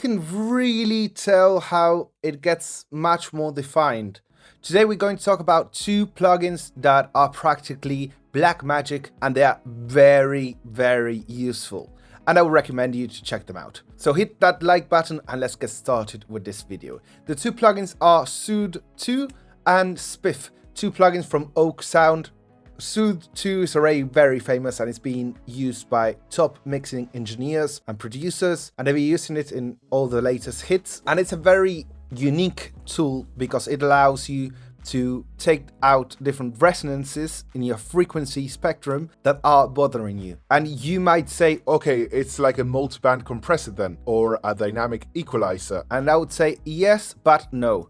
can really tell how it gets much more defined. Today we're going to talk about two plugins that are practically black magic, and they are very, very useful. And I would recommend you to check them out. So hit that like button and let's get started with this video. The two plugins are SOOTHE2 and SPIFF, two plugins from Oeksound. SOOTHE2 is already very famous and it's being used by top mixing engineers and producers, and they'll be using it in all the latest hits. And it's a very unique tool because it allows you to take out different resonances in your frequency spectrum that are bothering you. And you might say, okay, it's like a multiband compressor then, or a dynamic equalizer. And I would say yes, but no.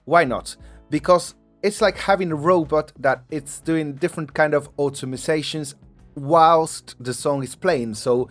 Why not? Because it's like having a robot that it's doing different kind of automatizations whilst the song is playing. So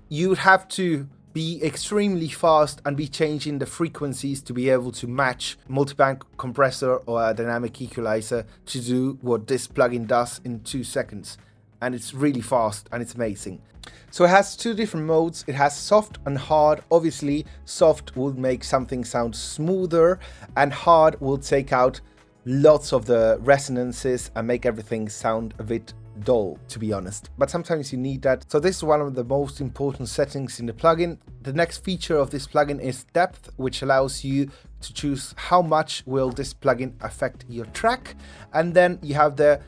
you have to be extremely fast and be changing the frequencies to be able to match multiband compressor or a dynamic equalizer to do what this plugin does in 2 seconds. And it's really fast and it's amazing. So it has two different modes. It has soft and hard. Obviously, soft will make something sound smoother and hard will take out lots of the resonances and make everything sound a bit dull, to be honest. But sometimes you need that. So this is one of the most important settings in the plugin. The next feature of this plugin is depth, which allows you to choose how much will this plugin affect your track. And then you have the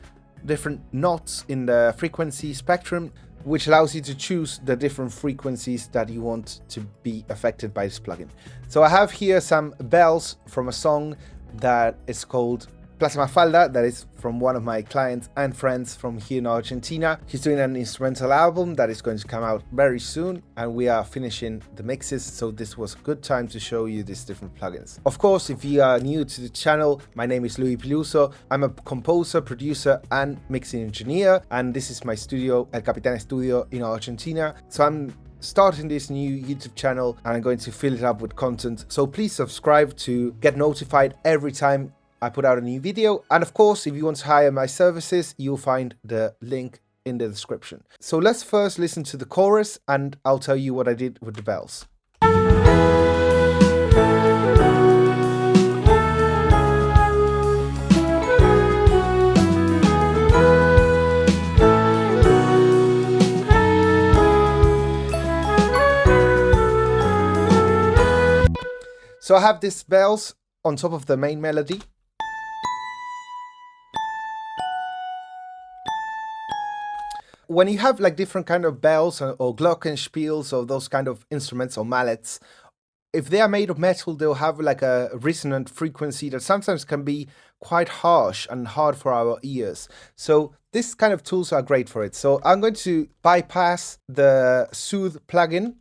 different knots in the frequency spectrum, which allows you to choose the different frequencies that you want to be affected by this plugin. So I have here some bells from a song that is called Plasma Falda, that is from one of my clients and friends from here in Argentina. He's doing an instrumental album that is going to come out very soon, and we are finishing the mixes, so this was a good time to show you these different plugins. Of course, if you are new to the channel, my name is Piluso. I'm a composer, producer and mixing engineer, and this is my studio, El Capitan Studio in Argentina. So I'm starting this new YouTube channel and I'm going to fill it up with content. So please subscribe to get notified every time I put out a new video. And of course, if you want to hire my services, you'll find the link in the description. So let's first listen to the chorus and I'll tell you what I did with the bells. So I have these bells on top of the main melody. When you have like different kind of bells or glockenspiels or those kind of instruments or mallets, if they are made of metal, they'll have like a resonant frequency that sometimes can be quite harsh and hard for our ears. So this kind of tools are great for it. So I'm going to bypass the Soothe plugin.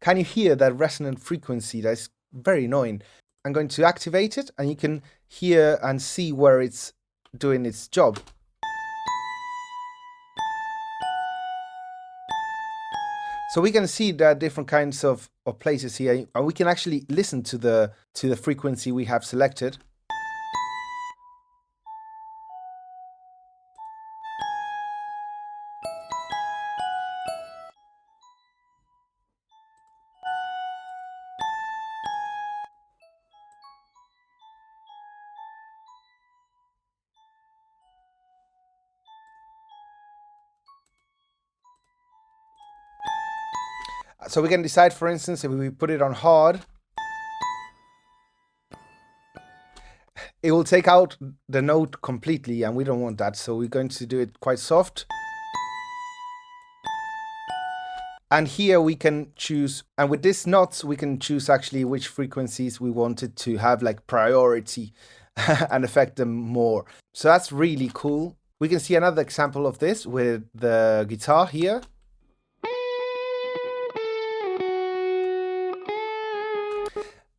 Can you hear that resonant frequency? That's very annoying. I'm going to activate it and you can hear and see where it's doing its job. So we can see there are different kinds of places here, and we can actually listen to the frequency we have selected. So we can decide, for instance, if we put it on hard, it will take out the note completely, and we don't want that. So we're going to do it quite soft. And here we can choose, and with these knots, we can choose actually which frequencies we wanted to have like priority and affect them more. So that's really cool. We can see another example of this with the guitar here.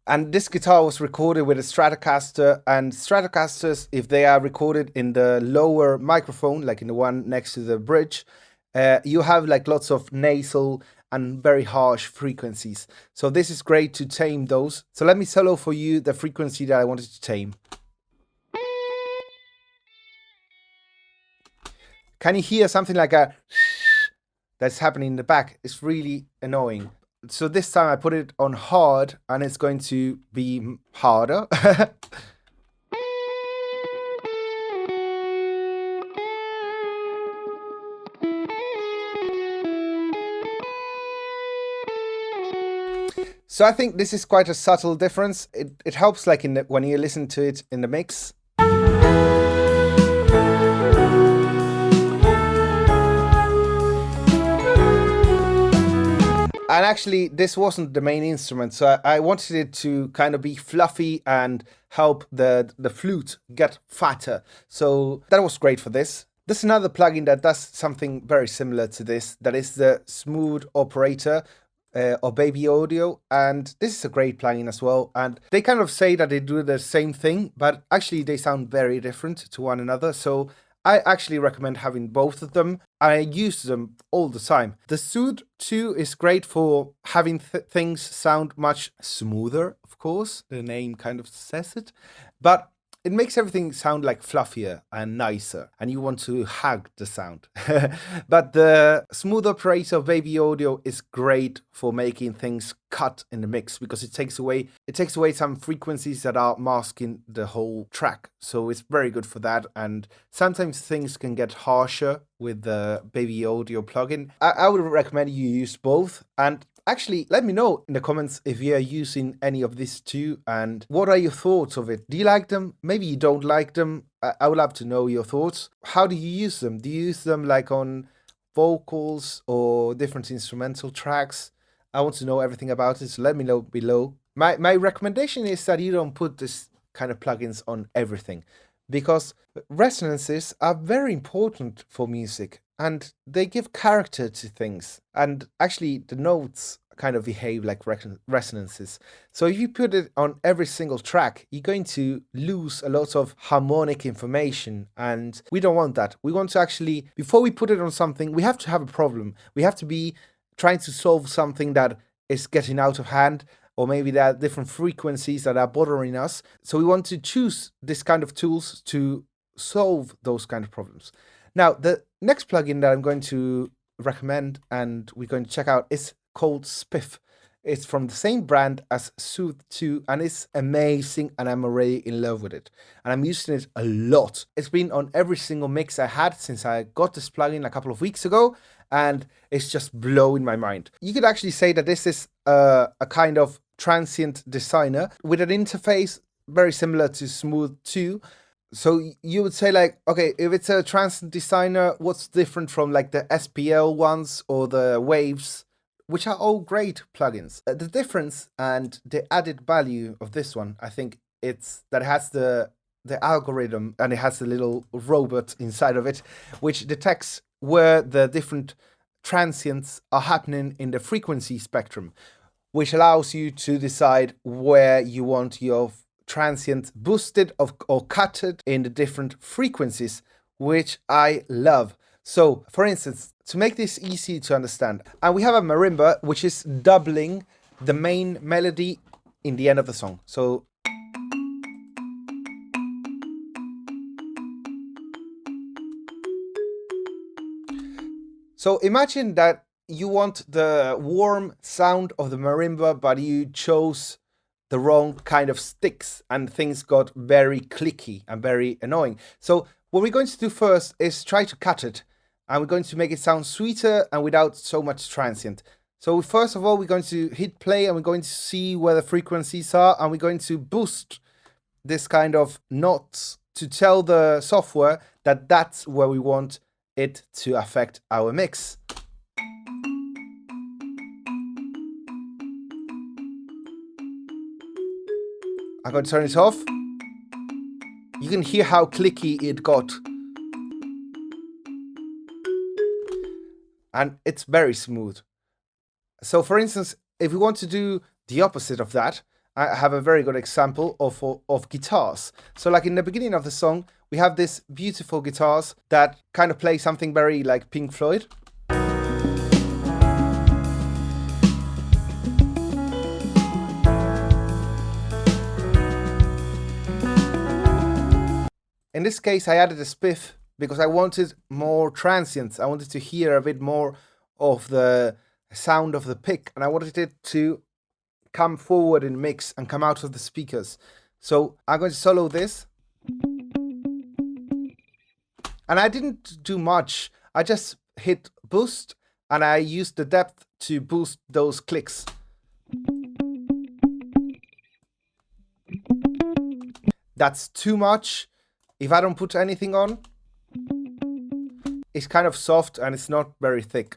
And this guitar was recorded with a Stratocaster, and Stratocasters, if they are recorded in the lower microphone, like in the one next to the bridge, you have like lots of nasal and very harsh frequencies. So this is great to tame those. So let me solo for you the frequency that I wanted to tame. Can you hear something like a that's happening in the back is really annoying. So this time I put it on hard, and it's going to be harder. So I think this is quite a subtle difference. It helps like when you listen to it in the mix. And actually, this wasn't the main instrument, so I wanted it to kind of be fluffy and help the flute get fatter. So that was great for this. There's another plugin that does something very similar to this, that is the Smooth Operator, or Baby Audio, and this is a great plugin as well. And they kind of say that they do the same thing, but actually they sound very different to one another. So I actually recommend having both of them. I use them all the time. The SOOTHE2 is great for having things sound much smoother, of course. The name kind of says it. But it makes everything sound like fluffier and nicer, and you want to hug the sound. But the Smooth Operator Baby Audio is great for making things cut in the mix, because it takes away some frequencies that are masking the whole track. So it's very good for that, and sometimes things can get harsher with the Baby Audio plugin. I would recommend you use both, and actually, let me know in the comments if you are using any of these two, and what are your thoughts of it? Do you like them? Maybe you don't like them. I would love to know your thoughts. How do you use them? Do you use them like on vocals or different instrumental tracks? I want to know everything about it, so let me know below. My recommendation is that you don't put this kind of plugins on everything, because resonances are very important for music, and they give character to things. And actually, the notes kind of behave like resonances. So if you put it on every single track, you're going to lose a lot of harmonic information, and we don't want that. We want to actually, before we put it on something, we have to have a problem. We have to be trying to solve something that is getting out of hand, or maybe there are different frequencies that are bothering us. So we want to choose this kind of tools to solve those kind of problems. Now, the next plugin that I'm going to recommend and we're going to check out is called Spiff. It's from the same brand as SOOTHE2, and it's amazing, and I'm already in love with it. And I'm using it a lot. It's been on every single mix I had since I got this plugin a couple of weeks ago, and it's just blowing my mind. You could actually say that this is a kind of transient designer with an interface very similar to SOOTHE2. So you would say like, okay, if it's a transient designer, what's different from like the SPL ones or the Waves, which are all great plugins? The difference and the added value of this one, I think it's that it has the algorithm, and it has a little robot inside of it, which detects where the different transients are happening in the frequency spectrum, which allows you to decide where you want your transient boosted or cutted in the different frequencies, which I love. So, for instance, to make this easy to understand, and we have a marimba which is doubling the main melody in the end of the song. So imagine that you want the warm sound of the marimba, but you chose the wrong kind of sticks, and things got very clicky and very annoying. So what we're going to do first is try to cut it, and we're going to make it sound sweeter and without so much transient. So first of all, we're going to hit play, and we're going to see where the frequencies are, and we're going to boost this kind of knots to tell the software that that's where we want it to affect our mix. I'm going to turn it off. You can hear how clicky it got. And it's very smooth. So for instance, if we want to do the opposite of that, I have a very good example of guitars. So like in the beginning of the song, we have this beautiful guitars that kind of play something very like Pink Floyd. In this case, I added a spiff because I wanted more transients. I wanted to hear a bit more of the sound of the pick, and I wanted it to come forward in mix and come out of the speakers. So I'm going to solo this. And I didn't do much. I just hit boost and I used the depth to boost those clicks. That's too much. If I don't put anything on, it's kind of soft and it's not very thick.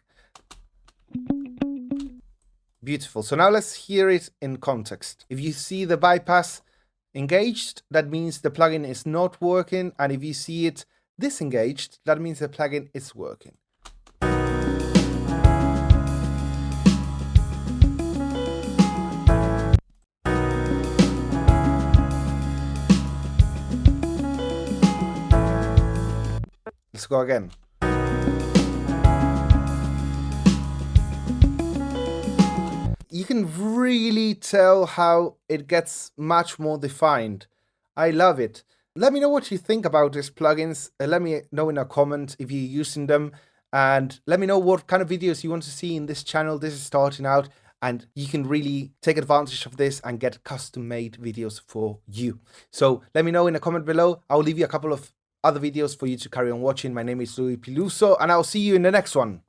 Beautiful. So now let's hear it in context. If you see the bypass engaged, that means the plugin is not working. And if you see it disengaged, that means the plugin is working. Let's go again. You can really tell how it gets much more defined. I love it. Let me know what you think about these plugins. Let me know in a comment if you're using them. And let me know what kind of videos you want to see in this channel. This is starting out. And you can really take advantage of this and get custom-made videos for you. So let me know in a comment below. I'll leave you a couple of other videos for you to carry on watching. My name is Piluso, and I'll see you in the next one.